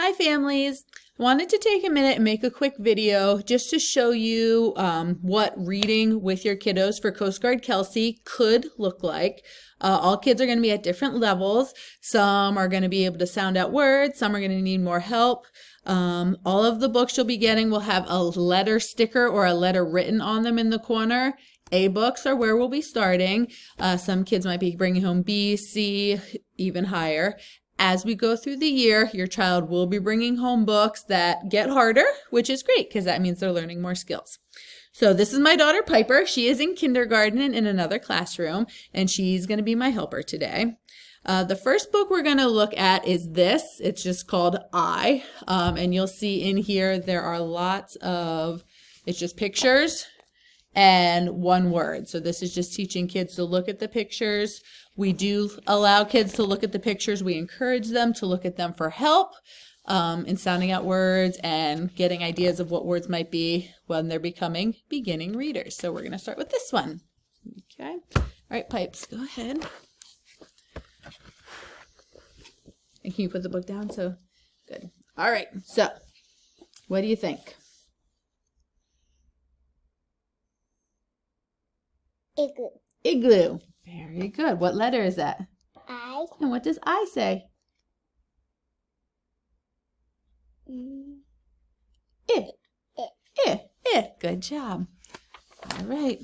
Hi families! Wanted to take a minute and make a quick video just to show you what reading with your kiddos for Coast Guard Kelsey could look like. All kids are going to be at different levels. Some are going to be able to sound out words, some are going to need more help. All of the books you'll be getting will have a letter sticker or a letter written on them in the corner. A books are where we'll be starting. Some kids might be bringing home B, C, even higher. As we go through the year, your child will be bringing home books that get harder, which is great because that means they're learning more skills. So this is my daughter Piper. She is in kindergarten in another classroom, and she's going to be my helper today. The first book we're going to look at is this. It's just called I, and you'll see in here there are lots of, it's just pictures and one word. So this is just teaching kids to look at the pictures. We do allow kids to look at the pictures. We encourage them to look at them for help in sounding out words and getting ideas of what words might be when they're becoming beginning readers. So we're going to start with this one. Okay. All right, Pipes, go ahead. And can you put the book down? So good. All right. So what do you think? Igloo. Igloo. Very good. What letter is that? I. And what does I say? I. I. Good job. All right.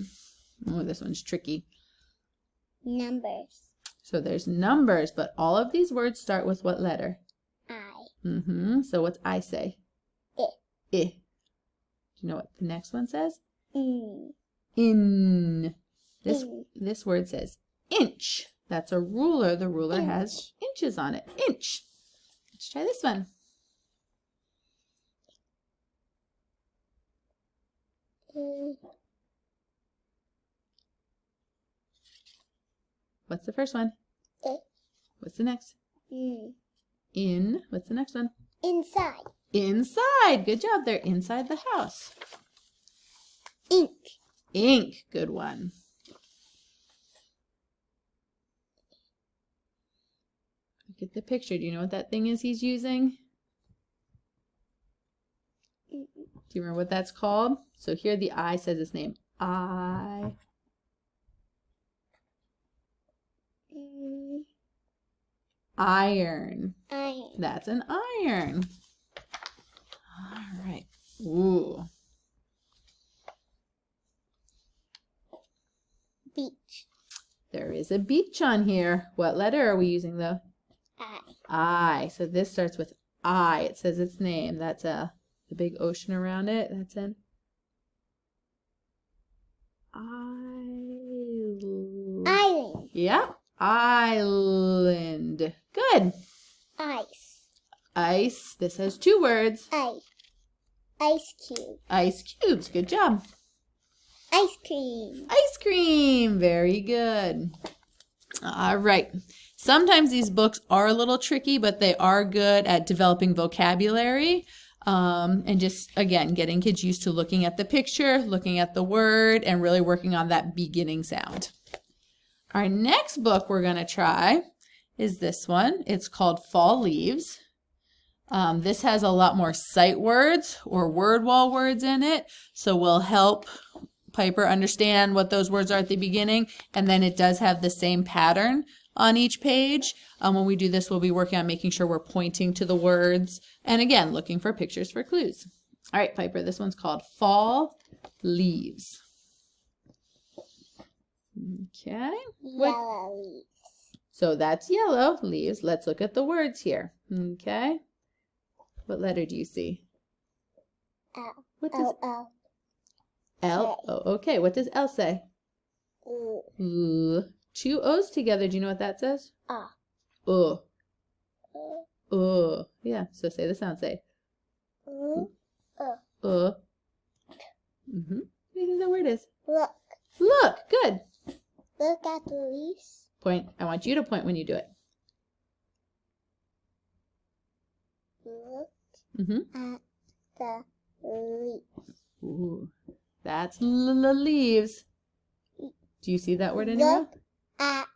Oh, this one's tricky. Numbers. So there's numbers, but all of these words start with what letter? I. So what's I say? I. I. Do you know what the next one says? In. This word says inch. That's a ruler. The ruler has inches on it. Inch. Let's try this one. What's the first one? What's the next? In. What's the next one? Inside. Inside. Good job. They're inside the house. Ink. Ink. Good one. Look at the picture. Do you know what that thing is he's using? Do you remember what that's called? So here the I says its name. I. Iron. Iron. That's an iron. All right. Ooh. Beach. There is a beach on here. What letter are we using though? I. I. So this starts with I. It says its name. That's the big ocean around it. That's an Island. Yep. Island. Good. Ice. Ice. This has two words. Ice cube. Ice cubes. Good job. Ice cream. Ice cream. Very good. All right. Sometimes these books are a little tricky, but they are good at developing vocabulary and just, again, getting kids used to looking at the picture, looking at the word, and really working on that beginning sound. Our next book we're going to try is this one. It's called Fall Leaves. This has a lot more sight words or word wall words in it, so we'll help Piper understand what those words are at the beginning, and then it does have the same pattern on each page. When we do this, we'll be working on making sure we're pointing to the words, and again, looking for pictures for clues. All right, Piper, this one's called Fall Leaves. Okay. Yellow leaves. So that's yellow leaves. Let's look at the words here. Okay. What letter do you see? L. What does L. L? Oh, okay. What does L say? L. Two O's together. Do you know what that says? Yeah. So say the sound. Say. What do you think that word is? Look. Look. Good. Look at the leaves. Point. I want you to point when you do it. Look at the leaves. Ooh. That's leaves. Do you see that word anywhere? Look at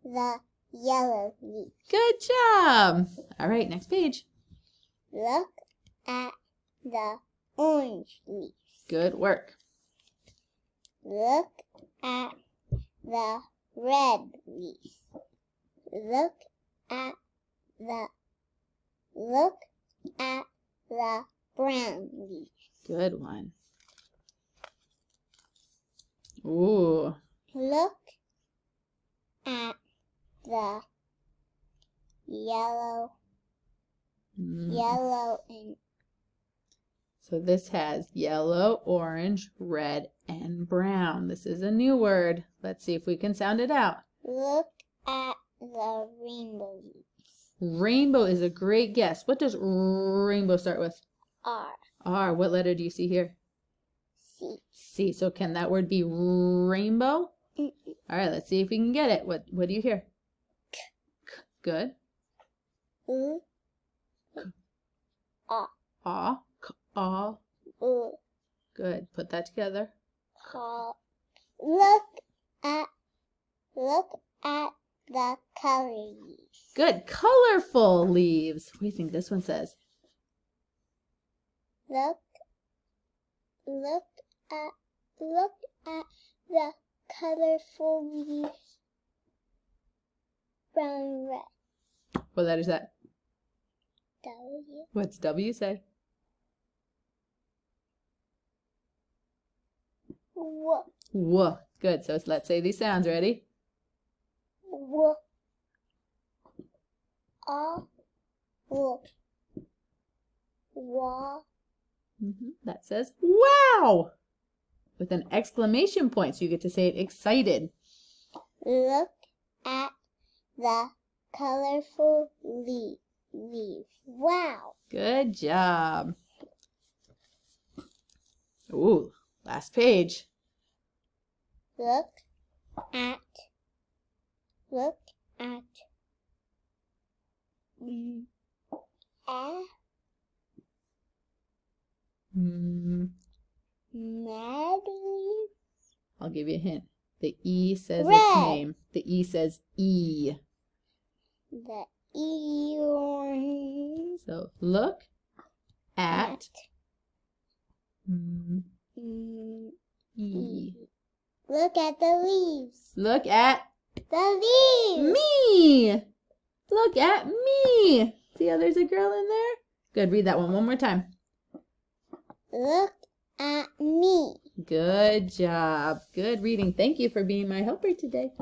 the yellow leaf. Good job. All right, next page. Look at the orange leaf. Good work. Look at the red leaf. Look at the brown leaf. Good one. Ooh. Look at the yellow and So this has yellow, orange, red, and brown. This is a new word. Let's see if we can sound it out. look at the rainbow leaf. Rainbow is a great guess. What does rainbow start with? R. R. What letter do you see here? C. C. So can that word be rainbow? Mm-mm. All right, let's see if we can get it. What do you hear? K. Good. U. A. Ah. Ah. U. Good. Put that together. Call. Look at the color leaves. Good. Colorful leaves. What do you think this one says? Look at the colorful leaves. Brown and red. What letter is that? W. What's W say? W. W. Good. So let's say these sounds. Ready? W. A. W. Wa. That says wow with an exclamation point. So you get to say it excited. Look at the colorful leaf. Wow. Good job. Ooh, last page. Look at Maddie. I'll give you a hint. The E says Red. its name. The E says E. The earrings. So look at E. Look at the leaves. Look at The leaves. me. Look at me. See how there's a girl in there? Good. Read that one more time. Look at me. Good job. Good reading. Thank you for being my helper today.